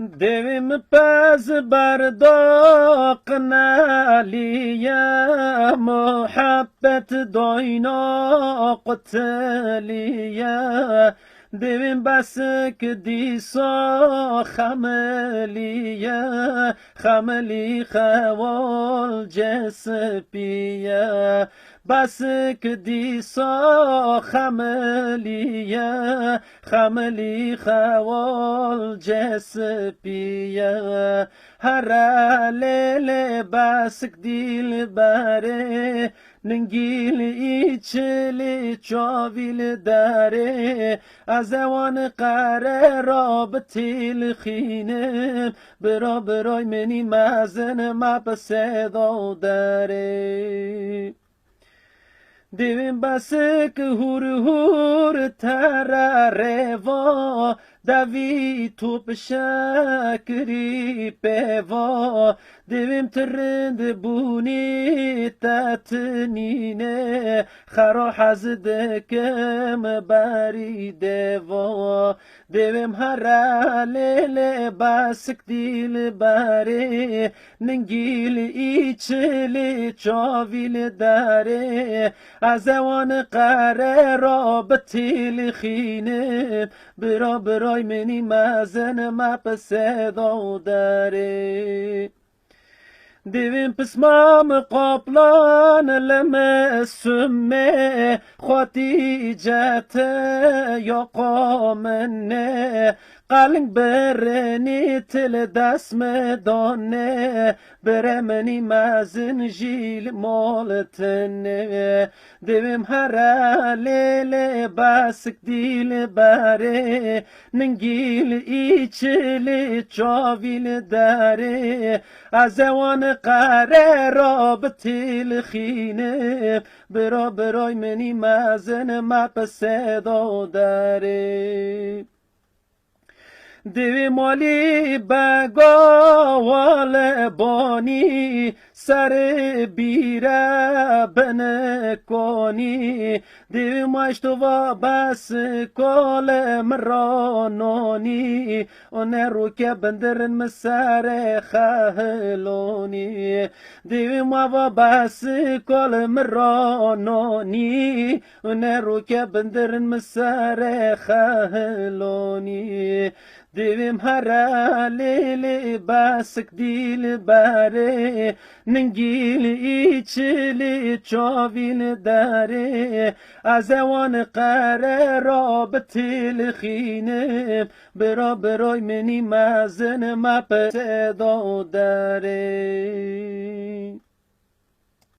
دویم پس برداق نالیه محبت داینا قتلیه دویم بس که دیسا خملیه خملی خوال جسپیه بس که دیسا خملیه خملی خوال جسپیه هر لیل بسک دیل بره ننگیل ایچلی چاویل داره از اوان قره را بتیل خینه برای منی مزن ما بسیدا داره دیویم بسک هور تراره و دوی تو بشکری پیوا دیویم ترند بونی تتنینه خرا حزد کم بری دیوا دیویم هر لیل بسک دیل بری ننگیل ایچلی چاویل داره از اوان قره را بتیل خینه برای منی مزن ما پسیدا داره دیویم پسمام قابلان لما سمه خواتی جات یا قامنه قلنگ برنی تل دسم دانه برمنی مزن جیل مالتنه دیویم هر لیل بسک دیل بره ننگیل ایچلی چاویل داره از اوان قره را بتیل خینه برای منی مزن ما پسیدا داره دیوی مالی بگاوال بانی سر بیره بنکانی دیوی ماشتو و بس کال مرانونی اون رو که بندرن مسر خهلونی دیوی ما و بس کال مرانونی اون رو که بندرن مسر خهلونی دیویم هر لیل بسک دیل بره ننگیل ایچلی چاویل داره از اوان قره را بتیل خینه برای منی مزن ما پسیدا داره